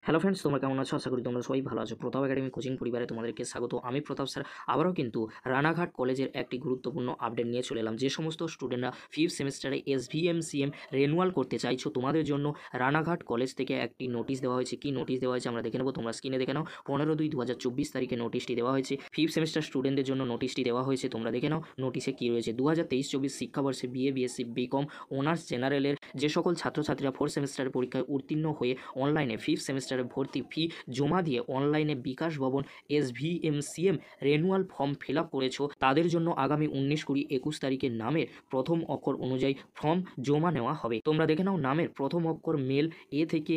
Hello friends, তোমরা কেমন আছো? আশা করি তোমরা সবাই ভালো আছো। প্রতাপ একাডেমি কোচিং পরিবারে তোমাদেরকে স্বাগত। আমি প্রতাপ স্যার আবারও কিন্তু রানাঘাট কলেজের একটি গুরুত্বপূর্ণ আপডেট নিয়ে চলে এলাম। যে সমস্ত স্টুডেন্টরা ফিফথ সেমিস্টারে SVMCM রেনুয়াল করতে চাইছো, তোমাদের জন্য রানাঘাট কলেজ থেকে একটি নোটিশ দেওয়া হয়েছে। কি নোটিশ দেওয়া হয়েছে আমরা দেখে নেবো, তোমরা স্ক্রিনে দেখে নাও। 15/2/2024 তারিখে নোটিশটি দেওয়া হয়েছে। ফিফথ সেমিস্টার স্টুডেন্টদের জন্য নোটিশটি দেওয়া হয়েছে, তোমরা দেখে নাও নোটিশে কী রয়েছে। 2023-24 শিক্ষাবর্ষে BA BSc BCom অনার্স জেনারেলের যে সকল ছাত্রছাত্রীরা ফোর্থ সেমিস্টারের পরীক্ষায় উত্তীর্ণ হয়ে অনলাইনে ফিফথ সেমিস্টারে ভর্তি ফি জমা দিয়ে অনলাইনে বিকাশ ভবন SVMCM renewal form fill up করেছো, তাদের জন্য আগামী 19-20-21 তারিখে নামের প্রথম অক্ষর অনুযায়ী ফর্ম জমা নেওয়া হবে। তোমরা দেখে নাও, নামের প্রথম অক্ষর মেল A থেকে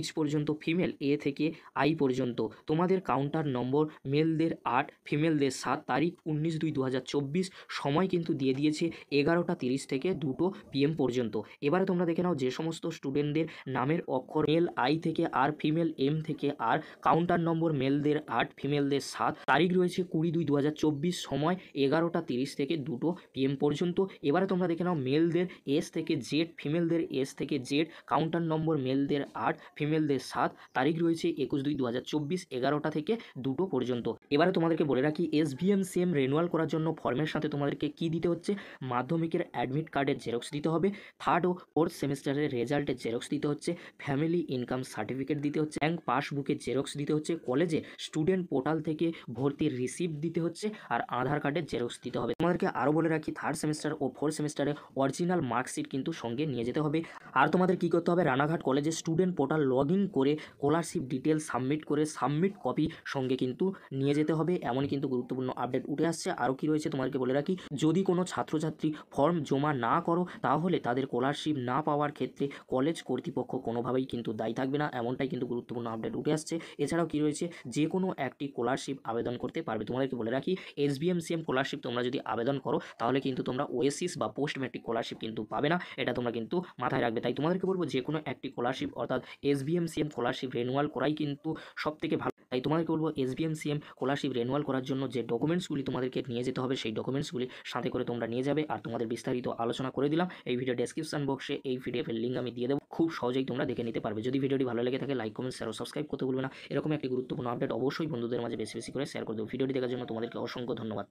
H পর্যন্ত, ফিমেল A থেকে I পর্যন্ত। তোমাদের কাউন্টার নম্বর মেলদের 8, ফিমেলদের 7, তারিখ 19/2/2024, সময় কিন্তু দিয়ে দিয়েছে 11টা 30 থেকে 2টো PM পর্যন্ত। এবারে তোমরা দেখে নাও, যে সমস্ত স্টুডেন্টদের নামের অক্ষর মেল I থেকে R, ফিমেল M থেকে R, কাউন্টার নম্বর মেলদের 8, ফিমেলদের 7, তারিখ রয়েছে 20/2/2024, সময় 11টা 30 থেকে 2টো PM পর্যন্ত। এবারে তোমরা দেখে নাও, মেলদের S থেকে Z, ফিমেলদের S থেকে Z, কাউন্টার নম্বর মেলদের 8, ফিমেলদের 7, তারিখ রয়েছে 21/2/2024, 11টা থেকে 2টো পর্যন্ত। এবারে তোমাদেরকে বলে রাখি, SVMCM রেনুয়াল করার জন্য ফর্মের সাথে তোমাদেরকে কি দিতে হচ্ছে? মাধ্যমিকের অ্যাডমিট কার্ডের জেরক্স দিতে হবে, থার্ড ও ফোর্থ সেমিস্টারের রেজাল্টের জেরক্স দিতে হচ্ছে, ফ্যামিলি ইনকাম সার্টিফিকেট দিতে হচ্ছে, ব্যাংক পাসবুকের জেরক্স দিতে হচ্ছে, কলেজে স্টুডেন্ট পোর্টাল থেকে ভর্তির রিসিপ্ট দিতে হচ্ছে, আর আধার কার্ডের জেরক্স দিতে হবে। তোমাদেরকে আরও বলে রাখি, থার্ড সেমিস্টার ও ফোর্থ সেমিস্টারে অরিজিনাল মার্কশিট কিন্তু সঙ্গে নিয়ে যেতে হবে। আর তোমাদের কী করতে হবে? রানাঘাট কলেজে স্টুডেন্ট পোর্টাল লগ ইন করে স্কলারশিপ ডিটেলস সাবমিট করে সাবমিট কপি সঙ্গে কিন্তু নিয়ে যেতে হবে। এমনই কিন্তু গুরুত্বপূর্ণ আপডেট উঠে আসছে। আরও কী রয়েছে তোমাদেরকে বলে রাখি, যদি কোনো ছাত্রছাত্রী ফর্ম জমা না করো, তাহলে তাদের স্কলারশিপ না পাওয়ার ক্ষেত্রে কলেজ কর্তৃপক্ষ কোনোভাবেই কিন্তু দায়ী থাকবে না। এমনটাই কিন্তু গুরুত্বপূর্ণ আপডেট উঠে আসছে। এছাড়াও কী রয়েছে, যে কোনো একটি স্কলারশিপ আবেদন করতে পারবে। তোমাদেরকে বলে রাখি, SVMCM স্কলারশিপ তোমরা যদি আবেদন করো, তাহলে কিন্তু তোমরা ওএসিস বা পোস্ট ম্যাট্রিক স্কলারশিপ কিন্তু পাবে না। এটা তোমরা কিন্তু মাথায় রাখবে। তাই তোমাদেরকে বলবো, যে কোনো একটি স্কলারশিপ অর্থাৎ SVMCM স্কলারশিপ রেনুয়াল করাই কিন্তু সবথেকে ভালো। তাই তোমাদেরকে বলবো, SVMCM স্কলারশিপ রেনুয়াল করার জন্য যে ডকুমেন্টসগুলি তোমাদেরকে নিয়ে যেতে হবে, সেই ডকুমেন্টসগুলি সাথে করে তোমরা নিয়ে যাবে। আর তোমাদের বিস্তারিত আলোচনা করে দিলাম এই ভিডিও ডেসক্রিপশন বক্সে। এই PDF-এর লিঙ্ক আমি দিয়ে দেবো, খুব সহজেই তোমরা দেখে নিতে পারবে। যদি ভিডিওটি ভালো লেগে থাকে, লাইক, কমেন্ট, শেয়ার ও সাবস্ক্রাইব করতে ভুলবে না। এরকম একটি গুরুত্বপূর্ণ আপডেট অবশ্যই বন্ধুদের মাঝে বেশি বেশি করে শেয়ার করে দেবো। ভিডিওটি দেখার জন্য তোমাদেরকে অসংখ্য ধন্যবাদ।